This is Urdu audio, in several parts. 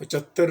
75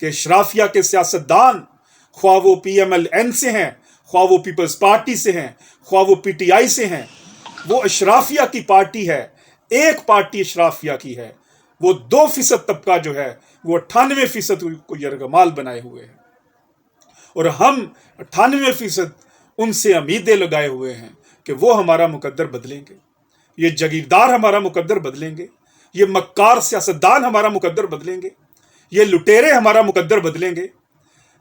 کہ اشرافیہ کے سیاستدان خواہ وہ پی ایم ایل این سے ہیں، خواہ وہ پیپلز پارٹی سے ہیں، خواہ وہ پی ٹی آئی سے ہیں، وہ اشرافیہ کی پارٹی ہے، ایک پارٹی اشرافیہ کی ہے۔ وہ 2% طبقہ جو ہے وہ 98% کو یرغمال بنائے ہوئے ہیں، اور ہم 98% ان سے امیدیں لگائے ہوئے ہیں کہ وہ ہمارا مقدر بدلیں گے، یہ جگیردار ہمارا مقدر بدلیں گے، یہ مکار سیاستدان ہمارا مقدر بدلیں گے، یہ لٹیرے ہمارا مقدر بدلیں گے،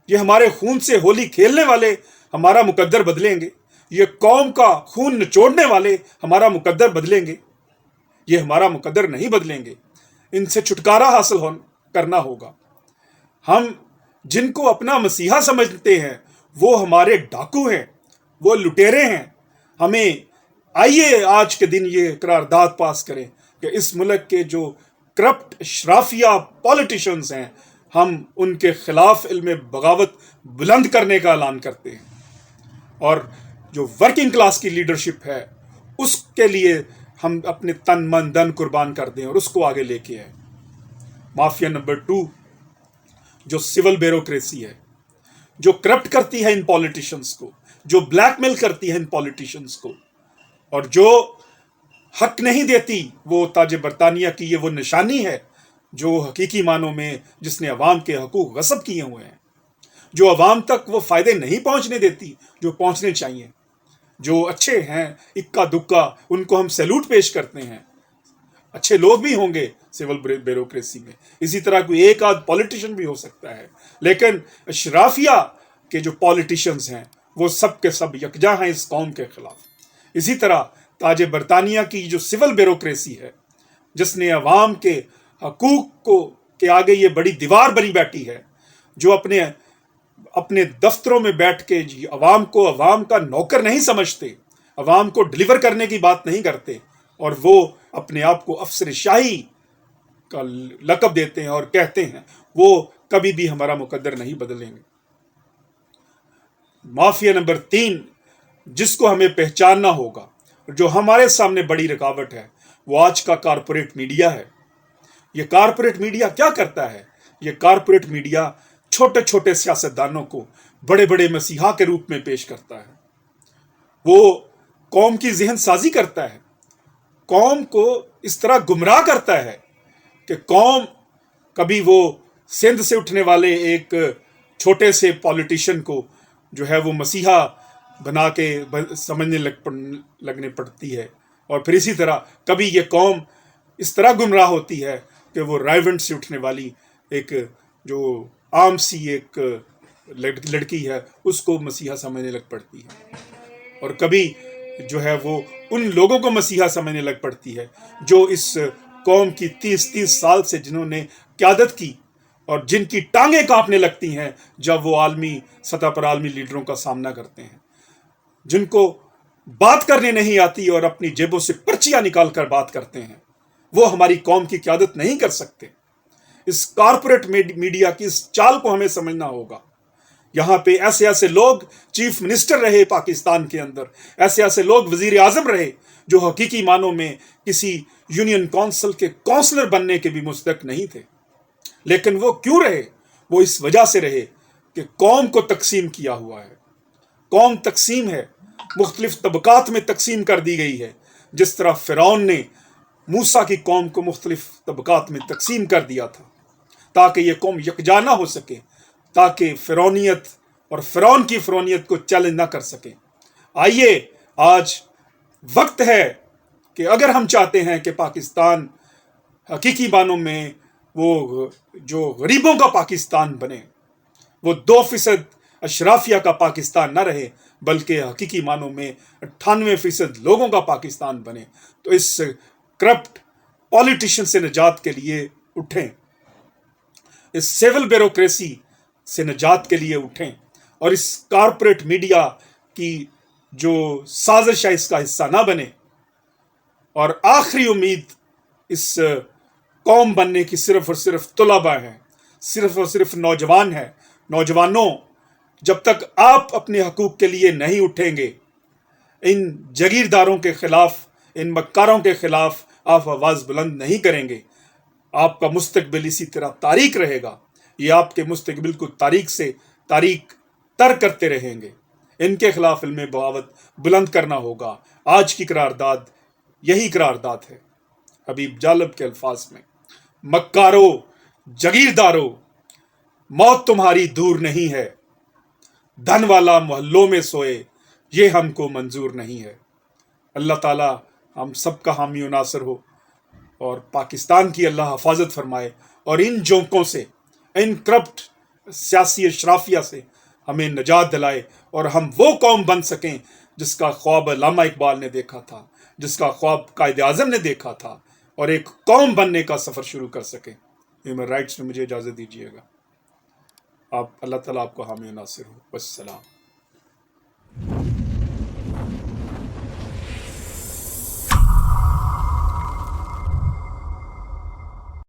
یہ ہمارے خون سے ہولی کھیلنے والے ہمارا مقدر بدلیں گے، یہ قوم کا خون نچوڑنے والے ہمارا مقدر بدلیں گے، یہ ہمارا مقدر نہیں بدلیں گے۔ ان سے چھٹکارا حاصل کرنا ہوگا۔ ہم جن کو اپنا مسیحا سمجھتے ہیں وہ ہمارے ڈاکو ہیں، وہ لٹیرے ہیں۔ ہمیں آئیے آج کے دن یہ قرارداد پاس کریں کہ اس ملک کے جو کرپٹ اشرافیہ پولیٹیشنز ہیں، ہم ان کے خلاف علم بغاوت بلند کرنے کا اعلان کرتے ہیں، اور جو ورکنگ کلاس کی لیڈرشپ ہے اس کے لیے ہم اپنے تن من دن قربان کر دیں اور اس کو آگے لے کے آئیں۔ مافیا نمبر 2 جو سول بیوروکریسی ہے، جو کرپٹ کرتی ہے ان پولیٹیشنز کو، جو بلیک میل کرتی ہے ان پولیٹیشنز کو، اور جو حق نہیں دیتی، وہ تاج برطانیہ کی یہ وہ نشانی ہے جو حقیقی معنوں میں جس نے عوام کے حقوق غصب کیے ہوئے ہیں، جو عوام تک وہ فائدے نہیں پہنچنے دیتی جو پہنچنے چاہیے۔ جو اچھے ہیں اکا دکا ان کو ہم سیلوٹ پیش کرتے ہیں، اچھے لوگ بھی ہوں گے سول بیوروکریسی میں، اسی طرح کوئی ایک آدھ پولیٹیشین بھی ہو سکتا ہے، لیکن اشرافیہ کے جو پولیٹیشنز ہیں وہ سب کے سب یکجا ہیں اس قوم کے خلاف۔ اسی طرح تاج برطانیہ کی جو سول بیوروکریسی ہے، جس نے عوام کے حقوق کے آگے یہ بڑی دیوار بنی بیٹھی ہے، جو اپنے دفتروں میں بیٹھ کے عوام کو عوام کا نوکر نہیں سمجھتے، عوام کو ڈلیور کرنے کی بات نہیں کرتے، اور وہ اپنے آپ کو افسر شاہی کا لقب دیتے ہیں اور کہتے ہیں وہ کبھی بھی ہمارا مقدر نہیں بدلیں گے۔ مافیا نمبر 3 جس کو ہمیں پہچاننا ہوگا، جو ہمارے سامنے بڑی رکاوٹ ہے، وہ آج کا کارپوریٹ میڈیا ہے۔ یہ کارپوریٹ میڈیا کیا کرتا ہے؟ یہ کارپوریٹ میڈیا چھوٹے چھوٹے سیاستدانوں کو بڑے بڑے مسیحا کے روپ میں پیش کرتا ہے۔ وہ قوم کی ذہن سازی کرتا ہے، قوم کو اس طرح گمراہ کرتا ہے کہ قوم کبھی وہ سندھ سے اٹھنے والے ایک چھوٹے سے پولیٹیشین کو جو ہے وہ مسیحا بنا کے سمجھنے لگنے پڑتی ہے، اور پھر اسی طرح کبھی یہ قوم اس طرح گمراہ ہوتی ہے کہ وہ رائیونڈ سے اٹھنے والی ایک جو عام سی ایک لڑکی ہے اس کو مسیحا سمجھنے لگ پڑتی ہے، اور کبھی جو ہے وہ ان لوگوں کو مسیحا سمجھنے لگ پڑتی ہے جو اس قوم کی 30 سال سے جنہوں نے قیادت کی اور جن کی ٹانگیں کانپنے لگتی ہیں جب وہ عالمی سطح پر عالمی لیڈروں کا سامنا کرتے ہیں، جن کو بات کرنے نہیں آتی اور اپنی جیبوں سے پرچیاں نکال کر بات کرتے ہیں، وہ ہماری قوم کی قیادت نہیں کر سکتے۔ اس کارپوریٹ میڈیا کی اس چال کو ہمیں سمجھنا ہوگا۔ یہاں پہ ایسے لوگ چیف منسٹر رہے پاکستان کے اندر، ایسے لوگ وزیر اعظم رہے جو حقیقی معنوں میں کسی یونین کونسل کے کونسلر بننے کے بھی مستحق نہیں تھے، لیکن وہ کیوں رہے؟ وہ اس وجہ سے رہے کہ قوم کو تقسیم کیا ہوا ہے، قوم تقسیم ہے، مختلف طبقات میں تقسیم کر دی گئی ہے، جس طرح فرعون نے موسیٰ کی قوم کو مختلف طبقات میں تقسیم کر دیا تھا تاکہ یہ قوم یکجا نہ ہو سکے، تاکہ فرعونیت اور فرعون کی فرعونیت کو چیلنج نہ کر سکے۔ آئیے آج وقت ہے کہ اگر ہم چاہتے ہیں کہ پاکستان حقیقی معنوں میں وہ جو غریبوں کا پاکستان بنے، وہ 2% اشرافیہ کا پاکستان نہ رہے بلکہ حقیقی معنوں میں 98% لوگوں کا پاکستان بنے، تو اس کرپٹ پولیٹیشین سے نجات کے لیے اٹھیں، اس سول بیوروکریسی سے نجات کے لیے اٹھیں، اور اس کارپوریٹ میڈیا کی جو سازش ہے اس کا حصہ نہ بنے۔ اور آخری امید اس قوم بننے کی صرف اور صرف طلباء ہیں، صرف اور صرف نوجوان ہیں۔ نوجوانوں، جب تک آپ اپنے حقوق کے لیے نہیں اٹھیں گے، ان جگیرداروں کے خلاف، ان مکاروں کے خلاف آپ آواز بلند نہیں کریں گے، آپ کا مستقبل اسی طرح تاریک رہے گا۔ یہ آپ کے مستقبل کو تاریک تر کرتے رہیں گے. ان کے خلاف علم بغاوت بلند کرنا ہوگا. آج کی قرارداد یہی قرارداد ہے. حبیب جالب کے الفاظ میں، مکارو جگیردارو، موت تمہاری دور نہیں ہے، دھن والا محلوں میں سوئے یہ ہم کو منظور نہیں ہے. اللہ تعالی ہم سب کا حامی و ناصر ہو اور پاکستان کی اللہ حفاظت فرمائے، اور ان جونکوں سے، ان کرپٹ سیاسی اشرافیہ سے ہمیں نجات دلائے، اور ہم وہ قوم بن سکیں جس کا خواب علامہ اقبال نے دیکھا تھا، جس کا خواب قائد اعظم نے دیکھا تھا، اور ایک قوم بننے کا سفر شروع کر سکیں. ہیومن رائٹس میں مجھے اجازت دیجیے گا. اللہ تعالیٰ آپ کو حامی و ناصر ہو. والسلام.